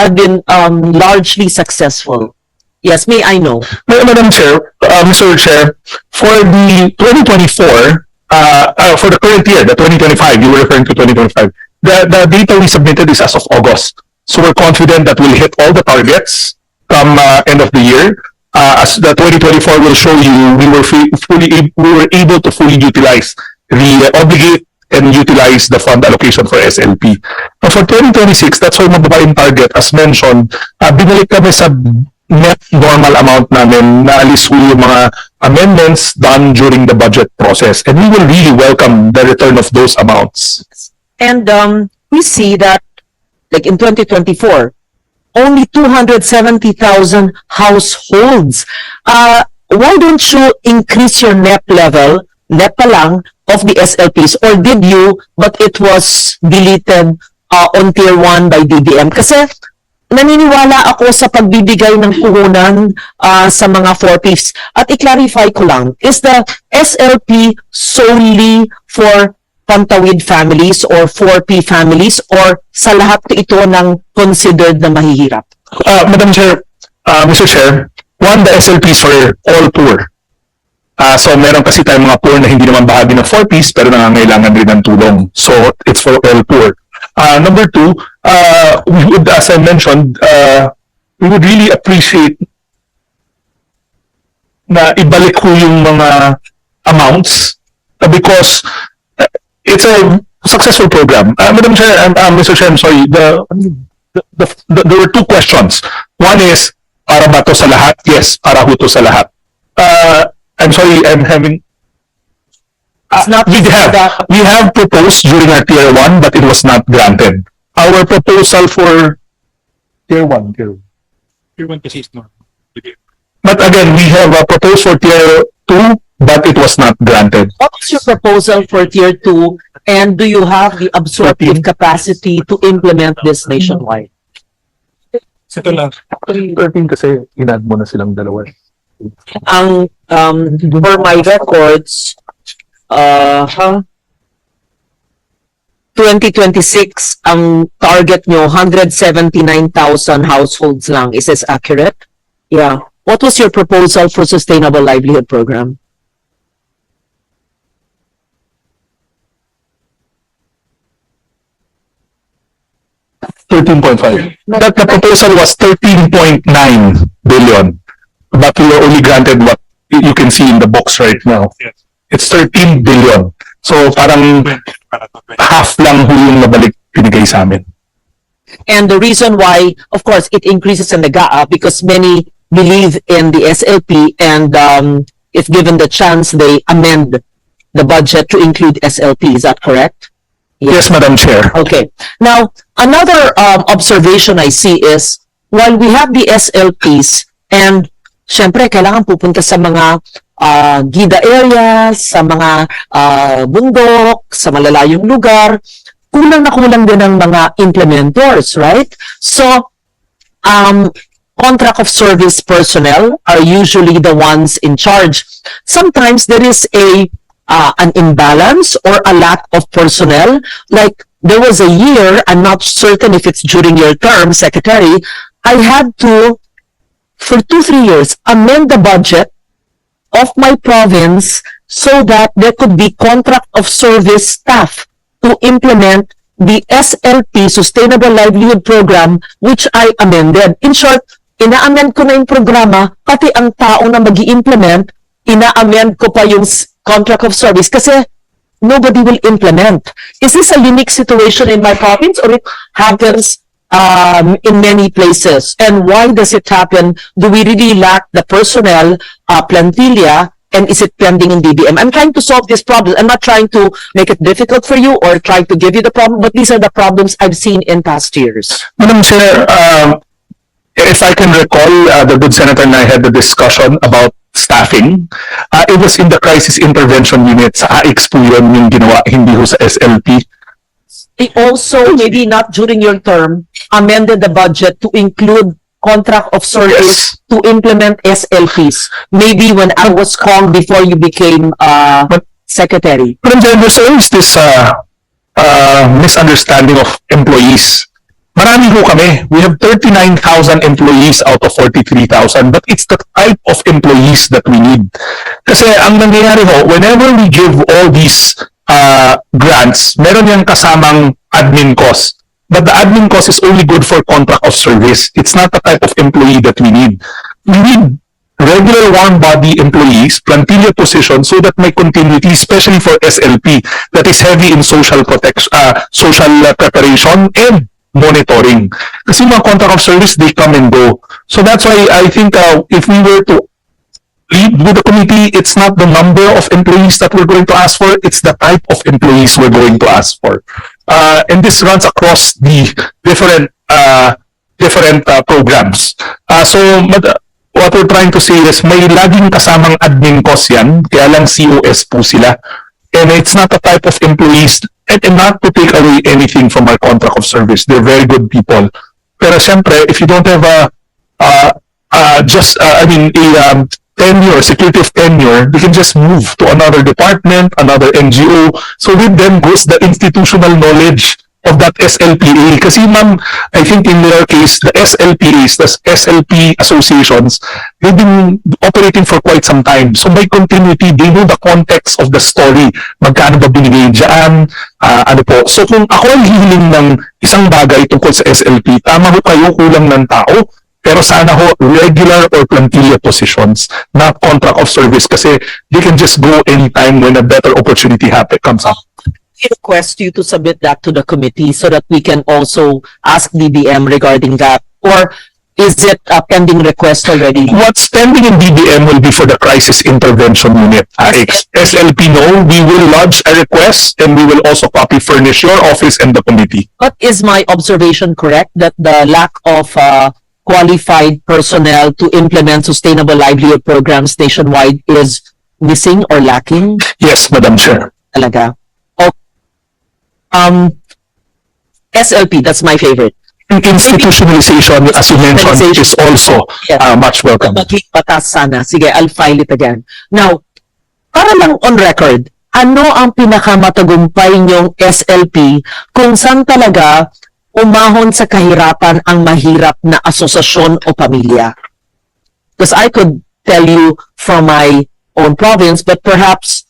have been largely successful. Yes, may I know? Madam Chair, Mr. Chair, for the 2024, for the current year, the 2025, you were referring to 2025, the data we submitted is as of August. So we're confident that we'll hit all the targets come end of the year. As the 2024 will show you, we were able to fully utilize the obligate and utilize the fund allocation for SLP. Now for 2026, that's why mababa yung target. As mentioned, binalik kami sa net normal amount namin na alis yung mga amendments done during the budget process. And we will really welcome the return of those amounts. And we see that, like in 2024, only 270,000 households. Why don't you increase your net level, net pa lang, of the SLPs? Or did you, but it was deleted on Tier 1 by DBM? Kasi naniniwala ako sa pagbibigay ng puhunan sa mga 4Ps. At i-clarify ko lang, is the SLP solely for Pantawid families or 4P families or sa lahat ito ng considered na mahihirap? Madam Chair, Mr. Chair, one, the SLP is for all poor. So meron kasi tayong mga poor na hindi naman bahagi ng 4Ps pero nangangailangan rin ng tulong. So it's for all poor. Number two, we would, as I mentioned, we would really appreciate na ibalik ko yung mga amounts because it's a successful program. Madam Chair, Mr. Chair, I'm sorry, there were two questions. One is, para ba to sa lahat? Yes, para ho to sa lahat. I'm sorry, I'm having... It's not we have proposed during our Tier 1, but it was not granted. Our proposal for Tier 1, Tier 1 kasi is normal. But again, we have a proposal for Tier 2, but it was not granted. What is your proposal for Tier 2, and do you have the absorptive capacity to implement this nationwide? Ito lang. 13 kasi inad mo na silang dalawa. Ang for my records, 2026 ang target nyo 179,000 households lang. Is this accurate? Yeah. What was your proposal for Sustainable Livelihood Program? $13.5. The proposal was 13.9 billion, but we were only granted what you can see in the box right now. Yes. It's 13 billion. So parang half lang ho yung nabalik pinigay sa amin. And the reason why, of course, it increases in the GAA because many believe in the SLP and if given the chance, they amend the budget to include SLP. Is that correct? Yes, Madam Chair. Okay. Now, another observation I see is, while we have the SLPs, and syempre, kailangan pupunta sa mga gida areas, sa mga bundok, sa malalayong lugar, kulang na kulang din ang mga implementors, right? So, contract of service personnel are usually the ones in charge. Sometimes there is an imbalance or a lack of personnel. Like there was a year, I'm not certain if it's during your term, Secretary, I had to, for 2-3 years, amend the budget of my province so that there could be contract of service staff to implement the SLP, Sustainable Livelihood Program, which I amended. In short, ina-amend ko na yung programa, pati ang tao na mag-i-implement, ina-amend ko pa yung contract of service kasi nobody will implement. Is this a unique situation in my province or it happens in many places? And why does it happen? Do we really lack the personnel, plantilla, and is it pending in DBM? I'm trying to solve this problem. I'm not trying to make it difficult for you or trying to give you the problem, but these are the problems I've seen in past years. Madam Chair, if I can recall, the good senator and I had the discussion about staffing. It was in the crisis intervention unit. Sa AIX po yun yung ginawa, hindi ho sa SLP. They also, maybe not during your term, amended the budget to include contract of service to implement SLPs. Maybe when I was called before you became secretary. But there's always this misunderstanding of employees. Marami ho kami. We have 39,000 employees out of 43,000, but it's the type of employees that we need. Kasi ang nangyayari ho, whenever we give all these grants, meron yung kasamang admin cost. But the admin cost is only good for contract of service. It's not the type of employee that we need. We need regular warm body employees, plantilla positions, so that may continuity, especially for SLP, that is heavy in social protection, social preparation and monitoring. Kasi mga contract of service, they come and go. So that's why I think if we were to lead with the committee, it's not the number of employees that we're going to ask for, it's the type of employees we're going to ask for. And this runs across the different programs. What we're trying to say is may laging kasamang admin cost yan, kaya lang COS po sila. And it's not the type of employees, and not to take away anything from our contract of service. They're very good people. Pero syempre, if you don't have a tenure, security of tenure, they can just move to another department, another NGO. So with them goes the institutional knowledge of that SLPA. Kasi ma'am, I think in their case, the SLPAs, the SLP associations, they've been operating for quite some time. So by continuity, they know the context of the story. Magkano ba binigay dyan? Ano po? So kung ako ang hihiling ng isang bagay tungkol sa SLP, tama ho kayo, kulang ng tao, pero sana ho regular or plantilla positions, not contract of service, kasi they can just go anytime when a better opportunity comes up. Request you to submit that to the committee so that we can also ask DBM regarding that? Or is it a pending request already? What's pending in DBM will be for the crisis intervention unit. SLP, no, we will lodge a request and we will also copy furnish your office and the committee. But is my observation correct that the lack of qualified personnel to implement sustainable livelihood programs nationwide is missing or lacking? Yes, Madam Chair. Talaga? SLP, that's my favorite. Institutionalization, as you mentioned, is also much welcome. Maging batas sana. Sige, I'll file it again. Now, para lang on record, ano ang pinakamatagumpay niyong SLP kung saan talaga umahon sa kahirapan ang mahirap na asosasyon o pamilya? Because I could tell you from my own province, but perhaps,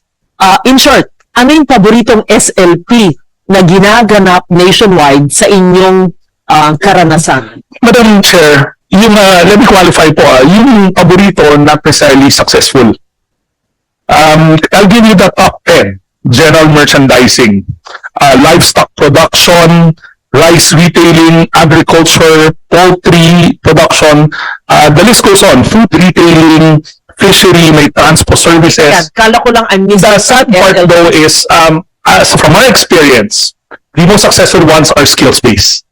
in short, ano yung paboritong SLP na ginaganap nationwide sa inyong karanasan? Madam Chair, yung, let me qualify po, yung paborito, not necessarily successful. I'll give you the top 10. General merchandising, livestock production, rice retailing, agriculture, poultry production, the list goes on, food retailing, fishery, may transport services. Yan, kala ko lang I'm missing The sad part SLP. though is, so from my experience, the most successful ones are skills-based.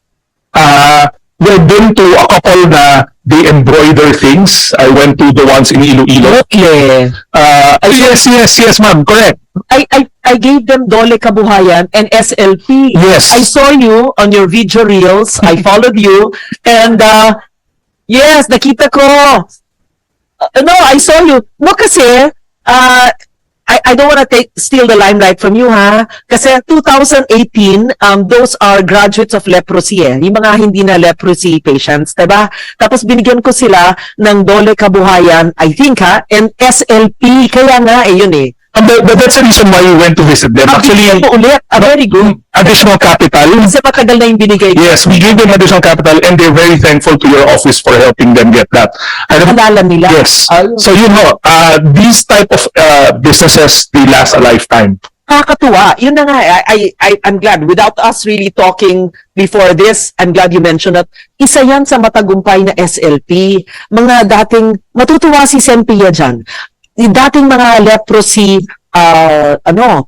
We've been to a couple na they embroider things. I went to the ones in Iloilo. Okay. Yes, ma'am, correct. I gave them Dole Kabuhayan and SLP. Yes. I saw you on your video reels. I followed you. And, yes, nakita ko. No, I saw you. No, kasi, I don't want to steal the limelight from you, ha? Kasi 2018, those are graduates of leprosy, eh. Yung mga hindi na leprosy patients, diba? Tapos binigyan ko sila ng Dole Kabuhayan, I think, ha? And SLP, kaya nga, yun eh. But that's the reason why we went to visit them. Actually, ulit, very good. additional capital. Kasi matagal na yung binigay. Yes, we gave them additional capital and they're very thankful to your office for helping them get that. Alala nila. Yes. So you know, these type of businesses, they last a lifetime. Nakakatuwa. Yun na nga, I'm glad. Without us really talking before this, I'm glad you mentioned that. Isa yan sa matagumpay na SLP. Mga dating, matutuwa si Senpia dyan. Dating mga leprosy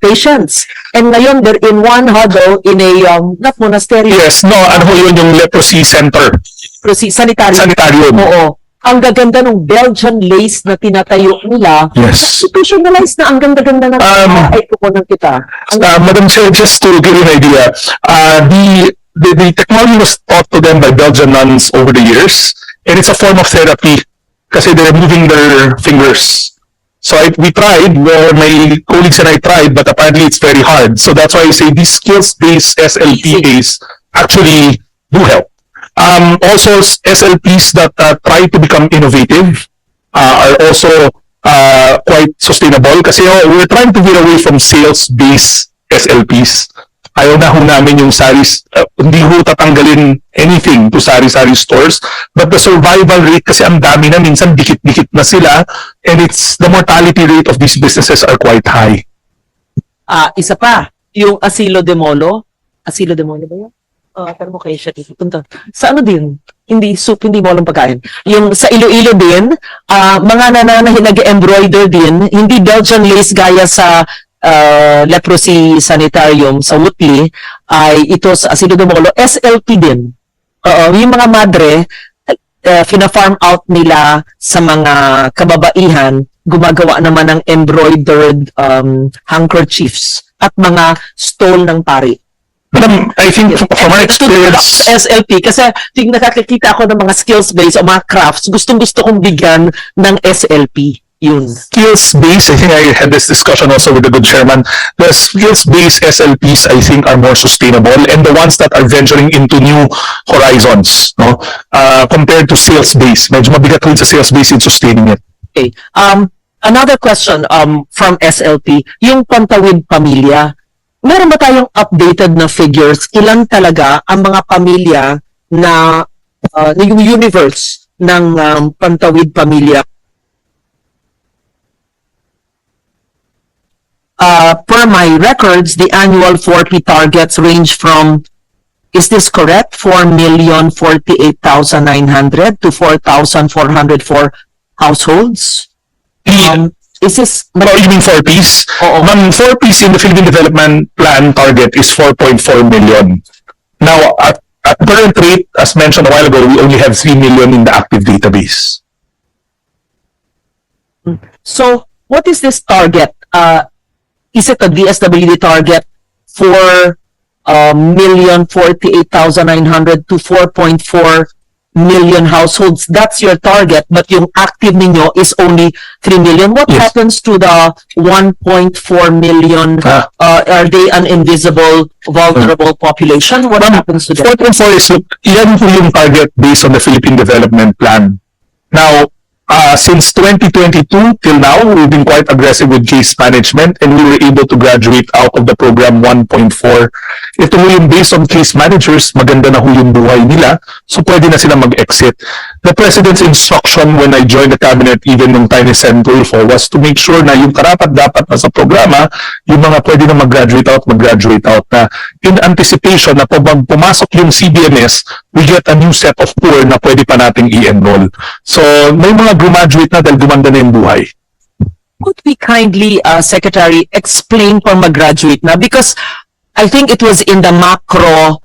patients. And ngayon, they're in one huddle in a, not monastery. Yes, no, ano yun yung leprosy center. Leprosy, sanitarium. Sanitarium. Oo. Ang gaganda ng Belgian lace na tinatayo nila. Yes. Institutionalized na ang ganda-ganda ng ay kukunan kita. Madam Chair, just to give you an idea, the technology was taught to them by Belgian nuns over the years, and it's a form of therapy kasi they're moving their fingers. So we tried, where my colleagues and I tried, but apparently it's very hard. So that's why I say these skills-based SLPAs actually do help. Also, SLPs that try to become innovative are also quite sustainable kasi we're trying to get away from sales-based SLPs. Ayaw na ho namin yung saris, hindi ho tatanggalin anything to sari-sari stores, but the survival rate kasi ang dami na, minsan dikit-dikit na sila, and the mortality rate of these businesses are quite high. Isa pa, yung Asilo de Molo. Asilo de Molo ba yun? Pero mo kayo siya dito. Punta. Sa ano din? Hindi soup, hindi mo lang pagkain. Yung sa Iloilo din, mga nananahin nag-embroider din, hindi Belgian lace gaya sa leprosy sanitarium sa Woodley, ay ito sa Asilo de Molo, SLP din. Yung mga madre, fina-farm out nila sa mga kababaihan, gumagawa naman ng embroidered handkerchiefs at mga stole ng pari. Madam, I think from our experience, SLP, kasi nakakikita ako ng mga skills-based o mga crafts, gustong-gusto kong bigyan ng SLP. Yun. skills-based, I think I had this discussion also with the good chairman, the skills-based SLPs, I think, are more sustainable, and the ones that are venturing into new horizons, no, compared to sales-based. Medyo mabigat rin sa sales-based in sustaining it. Okay. Another question from SLP, yung Pantawid Pamilya. Meron ba tayong updated na figures? Ilan talaga ang mga pamilya na yung universe ng Pantawid Pamilya? Per my records, the annual 40 targets range from, is this correct? 4,048,900 to 4,404 households? Is this... Oh, you mean 4Ps? Oo. Ma'am, 4Ps in the Philippine Development Plan target is 4.4 million. Now, at current rate, as mentioned a while ago, we only have 3 million in the active database. So, what is this target? Is it a DSWD target 4,048,900 to 4.4 million households? That's your target, but yung active ninyo is only 3 million. What Yes. happens to the 1.4 million? Are they an invisible, vulnerable population? What happens to them? 4.4 is, yan po yung target based on the Philippine Development Plan. Now, since 2022 till now, we've been quite aggressive with case management, and we were able to graduate out of the program 1.4. Ito ho yung based on case managers, maganda na ho yung buhay nila, so pwede na sila mag-exit. The President's instruction when I joined the cabinet, even nung time ni Sen. Tulfo, was to make sure na yung karapat-dapat na sa programa, yung mga pwede na mag-graduate out na. In anticipation na pag pumasok yung CBMS, we get a new set of poor na pwede pa nating i-enroll. So, may mga graduate na dahil gumanda na yung buhay. Could we kindly, Secretary, explain for mag-graduate na? Because I think it was in the macro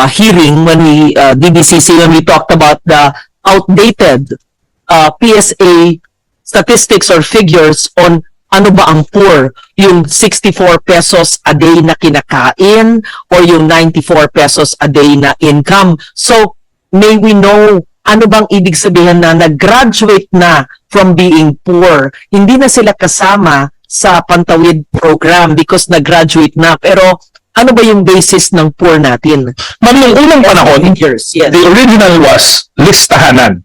hearing when we, DBCC, when we talked about the outdated PSA statistics or figures on ano ba ang poor, yung 64 pesos a day na kinakain or yung 94 pesos a day na income. So, may we know ano bang ibig sabihin na nag-graduate na from being poor? Hindi na sila kasama sa Pantawid program because nag-graduate na. Pero ano ba yung basis ng poor natin? Ma'am, yung unang panahon, Yes. the original was listahanan.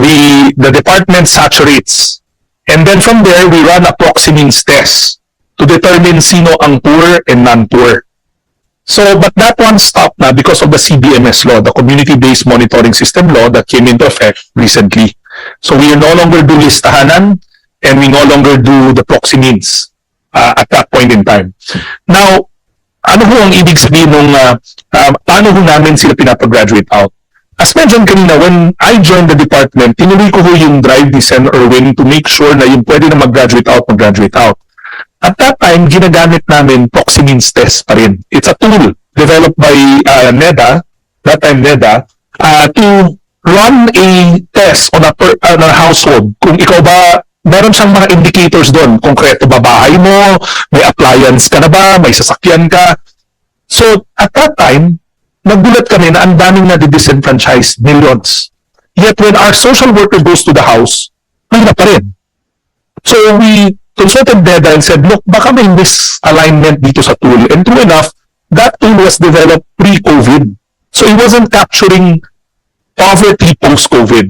The department saturates. And then from there, we run a proxy means test to determine sino ang poor and non-poor. So, but that one stopped na because of the CBMS law, the Community-Based Monitoring System law that came into effect recently. So, we no longer do listahanan and we no longer do the proxy means at that point in time. Now, ano ho ang ibig sabihin nung paano ho namin sila pinapag-graduate out? As mentioned kanina, when I joined the department, tinuloy ko ho yung drive ni Sen. Erwin to make sure na yung pwede na mag-graduate out. At that time, ginagamit namin proxy means test pa rin. It's a tool developed by NEDA, that time NEDA, to run a test on a household. Kung ikaw ba, meron siyang mga indicators doon. Konkreto ba bahay mo? May appliance ka na ba? May sasakyan ka? So, at that time, nagulat kami na ang daming na-disenfranchised, millions. Yet when our social worker goes to the house, mahirap pa rin. So, we consulted NEDA and said, look, baka may misalignment dito sa tool. And true enough, that tool was developed pre-COVID. So it wasn't capturing poverty post-COVID.